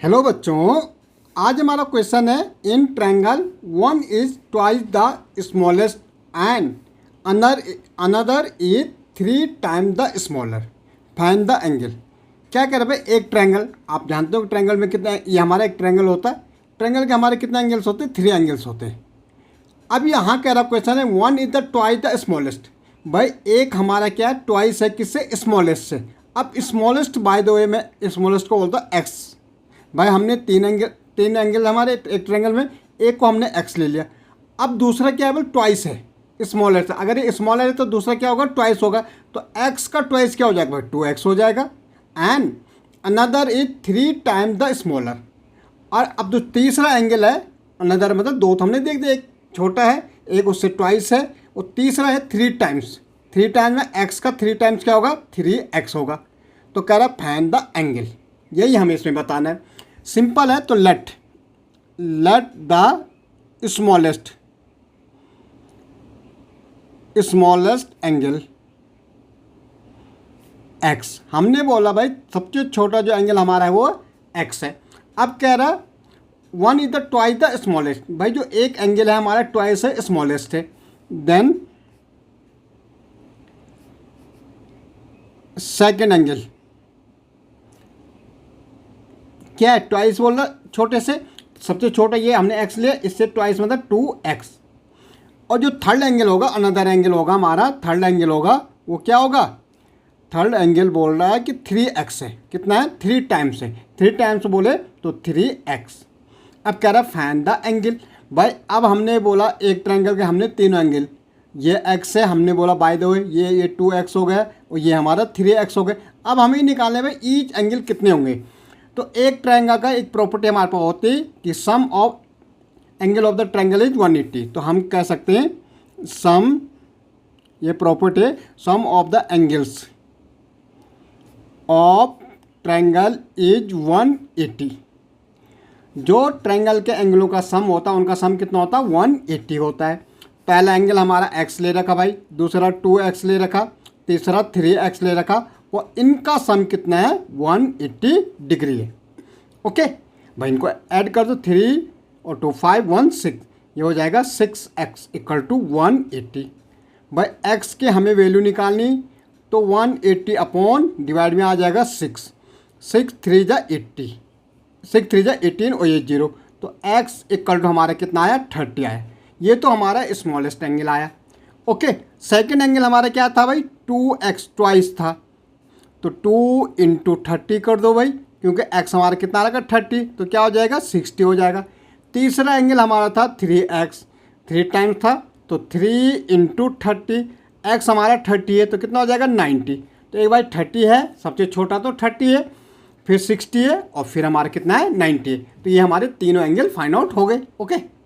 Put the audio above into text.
Hello बच्चों, आज हमारा क्वेश्चन है in triangle one is twice the smallest and another is three time the smaller, find the angle. क्या कह रहे भाई, एक ट्रायंगल, आप जानते हो कि ट्रायंगल में कितना, ये हमारा एक ट्रायंगल होता है। ट्रायंगल के हमारे कितने एंगल्स होते हैं? 3 एंगल्स होते हैं। अब यहाँ कह रहा क्वेश्चन है one is the twice the smallest. भाई एक हमारा क्या है, ट्वाइस है, किससे? स्मॉलेस्ट से। अब स्मॉलेस्ट बाय द वे में स्मॉलेस्ट को बोलता है एक्स। भाई हमने तीन एंगल हमारे एक ट्रायंगल में, एक को हमने एक्स ले लिया। अब दूसरा क्या है? बोल ट्वाइस है, स्मॉलर से। अगर ये स्मॉलर है तो दूसरा क्या होगा? ट्वाइस होगा। तो एक्स का ट्वाइस क्या हो जाएगा भाई? 2x हो जाएगा। And another is 3 time the smaller. और अब जो तीसरा एंगल है, अनदर मतलब दो तो हमने देख दिया, एक छोटा है, एक उससे ट्वाइस है, और तीसरा है 3 टाइम्स। 3 टाइम्स में एक्स का 3 टाइम्स क्या होगा? 3x होगा। तो कह रहा फाइंड द एंगल, यही हमें इसमें बताना है। सिंपल है, तो let the smallest angle x. हमने बोला भाई सबसे छोटा जो एंगल हमारा है वो एक्स है। अब कह रहा one is the twice the smallest. भाई जो एक एंगल है हमारा ट्वाइस है, स्मॉलेस्ट है। देन सेकेंड एंगल क्या है? ट्वाइस बोल रहा, छोटे से सबसे छोटा ये हमने एक्स लिया, इससे ट्वाइस मतलब 2x। और जो थर्ड एंगल होगा, अनदर एंगल होगा हमारा, थर्ड एंगल होगा, वो क्या होगा? थर्ड एंगल बोल रहा है कि 3x है। कितना है? 3 टाइम्स है। 3 टाइम्स बोले तो 3x। अब कह रहा फाइंड द एंगल। भाई अब हमने बोला एक ट्रायंगल के हमने तीनों एंगल, ये x है, हमने बोला बाय द वे ये 2x हो गया, और ये हमारा 3x हो गया। अब हमें निकालने भाई ईच एंगल कितने होंगे। तो एक ट्रायंगल का एक प्रॉपर्टी हमारे पास होती है कि sum of angle of the triangle is 180। तो हम कह सकते हैं सम, ये प्रॉपर्टी है, sum of the angles of triangle is 180। जो ट्रायंगल के एंगलों का सम होता है उनका सम कितना होता है? 180 होता है। पहला एंगल हमारा x ले रखा भाई, दूसरा 2x ले रखा, तीसरा 3x ले रखा, और इनका सम कितना है? 180 डिग्री है। ओके भाई, इनको ऐड कर दो, 3 और 2 5 1 6, ये हो जाएगा 6x इक्वल टू 180। भाई x के हमें वैल्यू निकालनी, तो 180 अपॉन डिवाइड में आ जाएगा 6, 6 3 जा 80, 6 3 जा 18 और ये 0, तो x इक्वल टू हमारा कितना आया? 30 आया। ये तो हमारा स्मॉलेस्ट एंगल आया। ओके, सेकेंड एंगल हमारा क्या था भाई? 2x ट्वाइस था, तो 2 इंटू 30 कर दो भाई, क्योंकि x हमारा कितना लगा? 30, तो क्या हो जाएगा? 60 हो जाएगा। तीसरा एंगल हमारा था 3x, 3 टाइम्स था, तो 3 इंटू 30, x हमारा 30 है, तो कितना हो जाएगा? 90। तो एक बार 30 है, सबसे छोटा तो 30 है, फिर 60 है, और फिर हमारा कितना है? 90 है। तो ये हमारे तीनों एंगल फाइंड आउट हो गए। ओके।